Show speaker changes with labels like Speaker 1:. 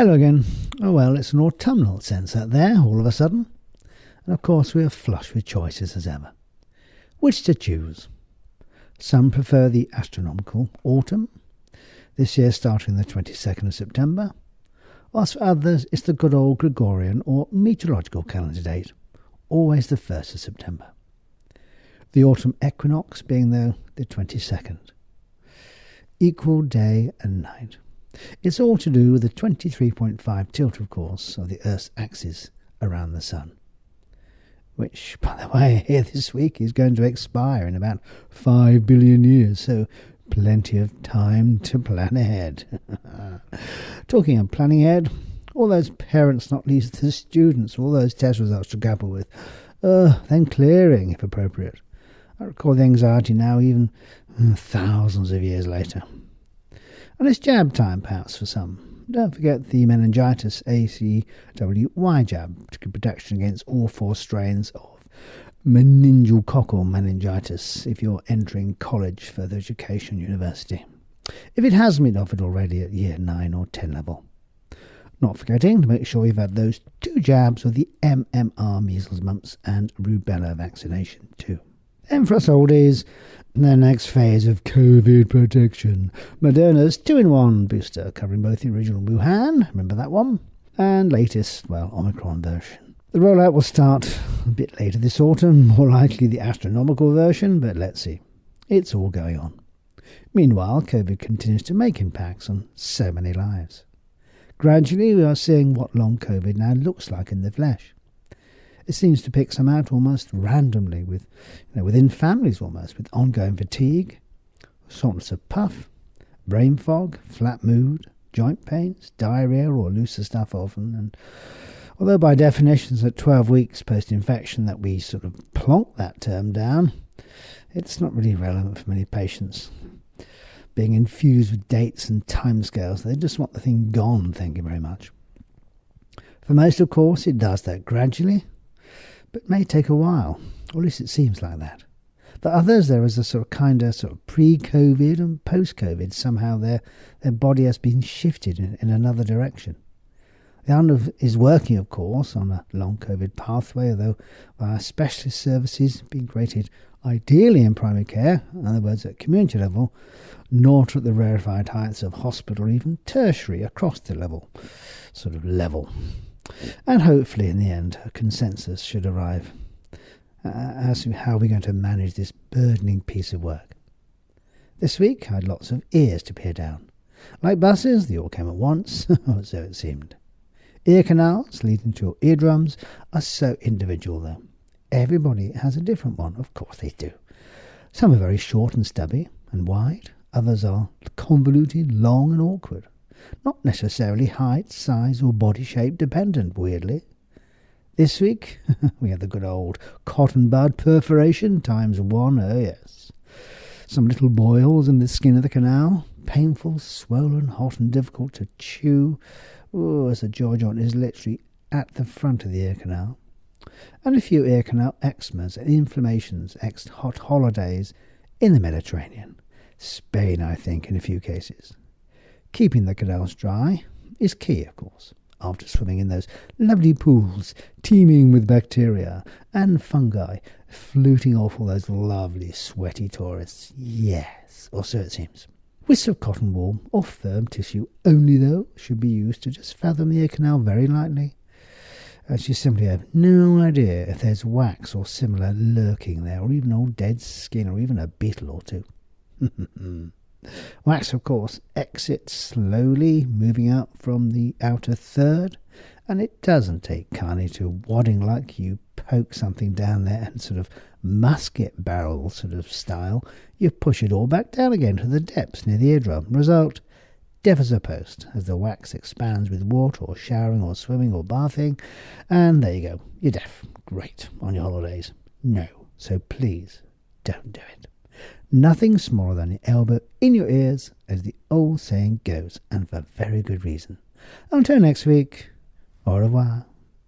Speaker 1: Hello again. Oh well, it's an autumnal sense out there all of a sudden. And of course we are flush with choices as ever. Which to choose? Some prefer the astronomical autumn, this year starting the 22nd of September, whilst for others it's the good old Gregorian or meteorological calendar date, always the 1st of September. The autumn equinox being though the 22nd. Equal day and night. It's all to do with the 23.5 tilt, of course, of the Earth's axis around the Sun, which, by the way, here this week is going to expire in about 5 billion years, so plenty of time to plan ahead. Talking of planning ahead, all those parents, not least the students, all those test results to grapple with, then clearing, if appropriate. I recall the anxiety now, even thousands of years later. And it's jab time, perhaps, for some. Don't forget the meningitis ACWY jab to give protection against all 4 strains of meningococcal meningitis if you're entering college, further education, university. If it hasn't been offered already at year 9 or 10 level. Not forgetting to make sure you've had those 2 jabs of the MMR measles, mumps and rubella vaccination too. And for us oldies, the next phase of COVID protection. Moderna's 2-in-1 booster covering both the original Wuhan, remember that one, and latest, Omicron version. The rollout will start a bit later this autumn, more likely the astronomical version, but let's see. It's all going on. Meanwhile, COVID continues to make impacts on so many lives. Gradually, we are seeing what long COVID now looks like in the flesh. It seems to pick some out almost randomly, within families almost, with ongoing fatigue, shortness of puff, brain fog, flat mood, joint pains, diarrhea or looser stuff often. And although by definitions at 12 weeks post-infection that we sort of plonk that term down, it's not really relevant for many patients. Being infused with dates and timescales, they just want the thing gone, thank you very much. For most, of course, it does that gradually, but may take a while, or at least it seems like that. For others, there is a sort of pre-COVID and post-COVID. Somehow their body has been shifted in another direction. The hand is working, of course, on a long COVID pathway, although via specialist services being created ideally in primary care, in other words at community level, not at the rarefied heights of hospital or even tertiary across the level. And hopefully, in the end, a consensus should arrive as to how we're going to manage this burdening piece of work. This week, I had lots of ears to peer down. Like buses, they all came at once, or so it seemed. Ear canals leading to your eardrums are so individual, though. Everybody has a different one, of course they do. Some are very short and stubby and wide. Others are convoluted, long and awkward. Not necessarily height, size or body shape dependent, weirdly. This week, we had the good old cotton bud perforation ×1, oh yes. Some little boils in the skin of the canal, painful, swollen, hot and difficult to chew, as the jaw joint is literally at the front of the ear canal. And a few ear canal eczemas and inflammations, hot holidays in the Mediterranean. Spain, I think, in a few cases. Keeping the canals dry is key, of course, after swimming in those lovely pools teeming with bacteria and fungi, fluting off all those lovely sweaty tourists. Yes, or so it seems. Wisps of cotton wool or firm tissue only, though, should be used to just fathom the ear canal very lightly, as you simply have no idea if there's wax or similar lurking there, or even old dead skin, or even a beetle or two. Wax, of course, exits slowly, moving out from the outer third, and it doesn't take kindly to wadding like you poke something down there and sort of musket barrel sort of style. You push it all back down again to the depths near the eardrum. Result, deaf as a post as the wax expands with water or showering or swimming or bathing, and there you go, you're deaf. Great, on your holidays. No, so please don't do it. Nothing smaller than your elbow in your ears, as the old saying goes, and for very good reason. Until next week, au revoir.